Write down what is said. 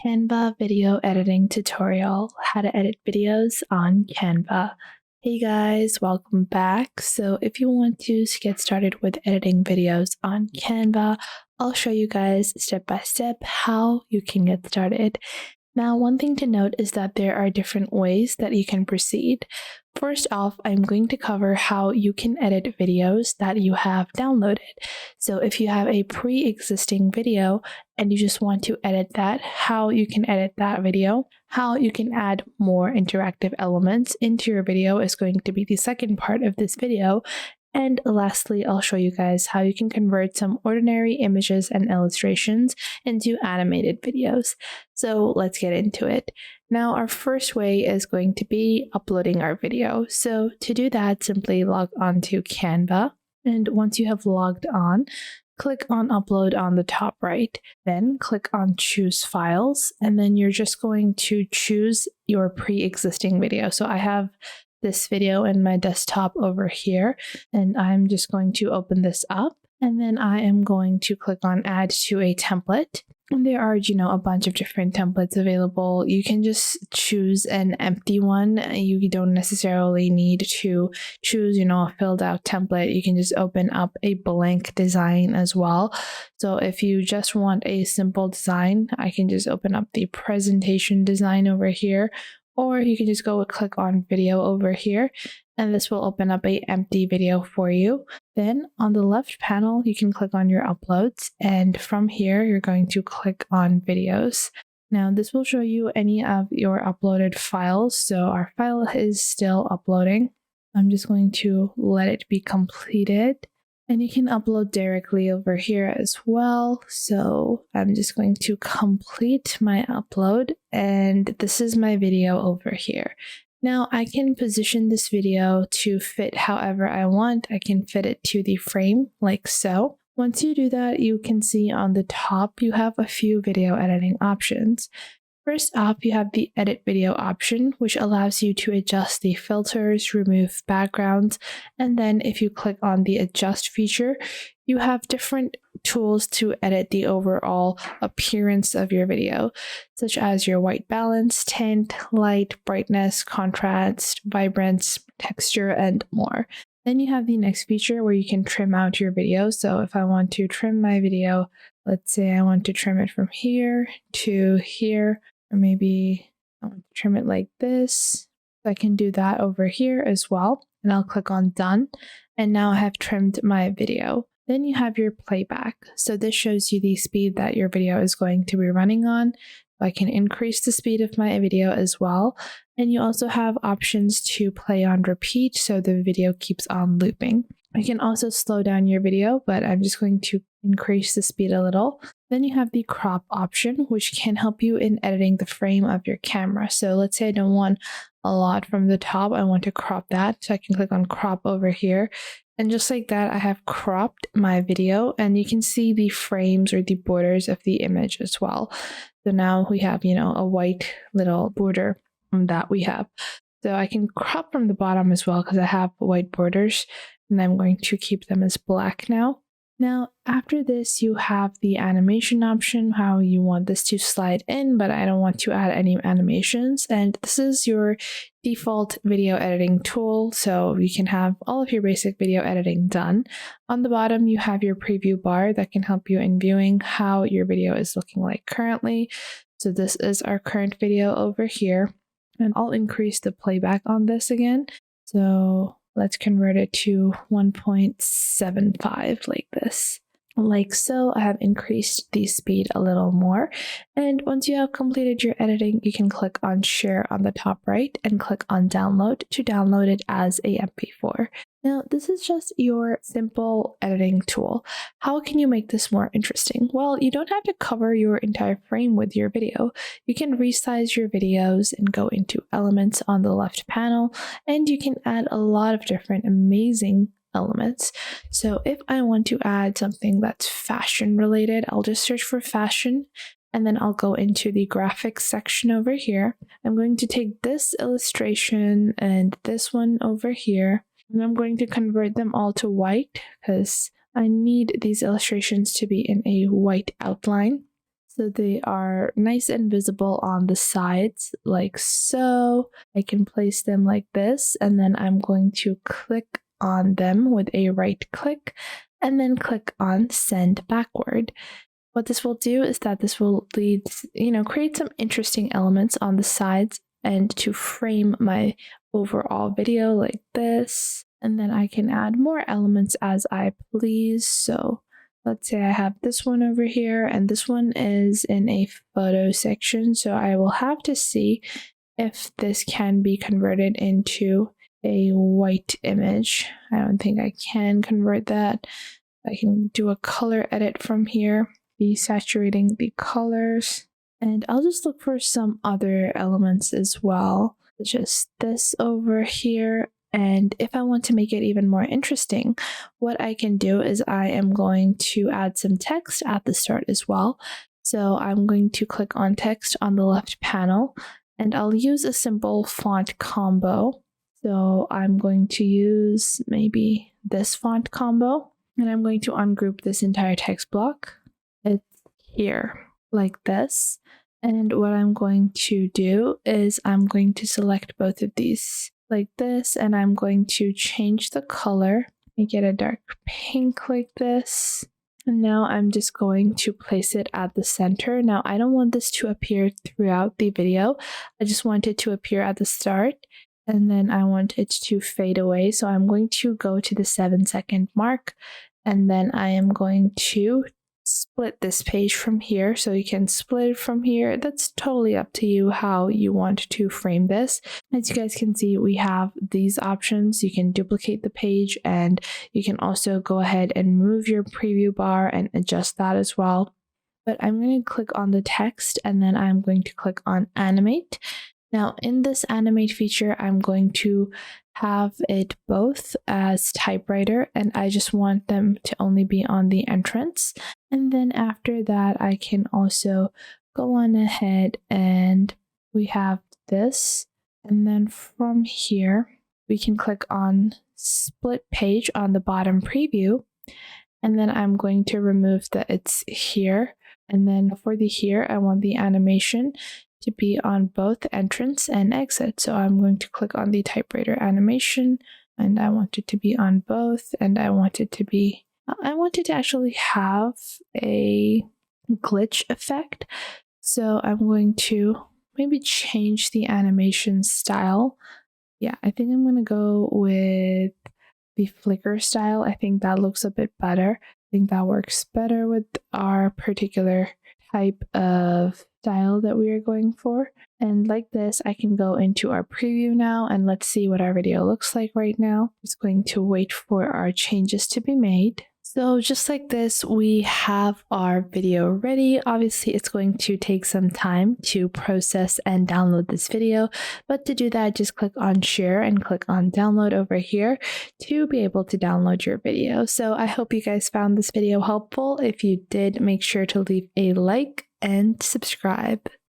Canva Video Editing tutorial, how to edit videos on Canva. Hey guys, welcome back. So if you want to get started with editing videos on Canva, I'll show you guys step by step how you can get started. Now, one thing to note is that there are different ways that you can proceed. First off, I'm going to cover how you can edit videos that you have downloaded. So if you have a pre-existing video and you just want to edit that, how you can edit that video, how you can add more interactive elements into your video is going to be the second part of this video. And lastly, I'll show you guys how you can convert some ordinary images and illustrations into animated videos. So let's get into it. Now, our first way is going to be uploading our video. So to do that, simply log on to Canva. And once you have logged on, click on Upload on the top right. Then click on Choose Files. And then you're just going to choose your pre-existing video. So I have this video in my desktop over here, and I'm just going to open this up, and then I am going to click on Add to a Template. And there are, a bunch of different templates available. You can just choose an empty one. You don't necessarily need to choose, a filled out template. You can just open up a blank design as well. So if you just want a simple design, I can just open up the presentation design over here. Or you can just go click on video over here, and this will open up an empty video for you. Then on the left panel, you can click on your uploads, and from here, you're going to click on videos. Now, this will show you any of your uploaded files. So our file is still uploading. I'm just going to let it be completed. And you can upload directly over here as well. So I'm just going to complete my upload, and this is my video over here. Now I can position this video to fit however I want. I can fit it to the frame like so. Once you do that, you can see on the top you have a few video editing options. First up, you have the Edit Video option, which allows you to adjust the filters, remove backgrounds, and then if you click on the Adjust feature, you have different tools to edit the overall appearance of your video, such as your white balance, tint, light, brightness, contrast, vibrance, texture, and more. Then you have the next feature where you can trim out your video. So if I want to trim my video, let's say I want to trim it from here to here, or maybe I want to trim it like this. I can do that over here as well. And I'll click on Done. And now I have trimmed my video. Then you have your playback. So this shows you the speed that your video is going to be running on. I can increase the speed of my video as well. And you also have options to play on repeat, so the video keeps on looping. You can also slow down your video, but I'm just going to increase the speed a little. Then you have the crop option, which can help you in editing the frame of your camera. So let's say I don't want a lot from the top. I want to crop that. So I can click on crop over here. And just like that, I have cropped my video, and you can see the frames or the borders of the image as well. So now we have, a white little border that we have. So I can crop from the bottom as well because I have white borders, and I'm going to keep them as black now. Now, after this, you have the animation option, how you want this to slide in, but I don't want to add any animations. And this is your default video editing tool, so you can have all of your basic video editing done. On the bottom, you have your preview bar that can help you in viewing how your video is looking like currently. So this is our current video over here, and I'll increase the playback on this again. So let's convert it to 1.75 like this. Like so, I have increased the speed a little more. And once you have completed your editing, you can click on Share on the top right and click on Download to download it as a MP4. Now, this is just your simple editing tool. How can you make this more interesting? Well, you don't have to cover your entire frame with your video. You can resize your videos and go into elements on the left panel, and you can add a lot of different amazing elements. So if I want to add something that's fashion related, I'll just search for fashion, and then I'll go into the graphics section over here. I'm going to take this illustration and this one over here, and I'm going to convert them all to white because I need these illustrations to be in a white outline. So they are nice and visible on the sides like so. I can place them like this, and then I'm going to click on them with a right click and then click on send backward. What this will do is that this will create some interesting elements on the sides and to frame my overall video like this. And then I can add more elements as I please. So let's say I have this one over here, and this one is in a photo section. So I will have to see if this can be converted into a white image. I don't think I can convert that. I can do a color edit from here, desaturating the colors. And I'll just look for some other elements as well, such as this over here. And if I want to make it even more interesting, what I can do is I am going to add some text at the start as well. So I'm going to click on text on the left panel, and I'll use a simple font combo. So I'm going to use maybe this font combo, and I'm going to ungroup this entire text block. It's here like this. And what I'm going to do is I'm going to select both of these like this, and I'm going to change the color, make it a dark pink like this. And now I'm just going to place it at the center. Now I don't want this to appear throughout the video. I just want it to appear at the start, and then I want it to fade away. So I'm going to go to the 7-second mark, and then I am going to split this page from here. So you can split it from here. That's totally up to you how you want to frame this. As you guys can see, we have these options. You can duplicate the page, and you can also go ahead and move your preview bar and adjust that as well. But I'm going to click on the text, and then I'm going to click on animate. Now in this animate feature, I'm going to have it both as typewriter, and I just want them to only be on the entrance. And then after that, I can also go on ahead and we have this. And then from here, we can click on split page on the bottom preview. And then I'm going to remove the it's here. And then for the here, I want the animation to be on both entrance and exit. So I'm going to click on the typewriter animation, and I want it to be on both, and I want it to actually have a glitch effect. So I'm going to maybe change the animation style. Yeah, I think I'm going to go with the flicker style. I think that looks a bit better. I think that works better with our particular type of style that we are going for. And like this, I can go into our preview now, and let's see what our video looks like right now. Just going to wait for our changes to be made. So just like this, we have our video ready. Obviously, it's going to take some time to process and download this video, but to do that, just click on share and click on download over here to be able to download your video. So I hope you guys found this video helpful. If you did, make sure to leave a like and subscribe.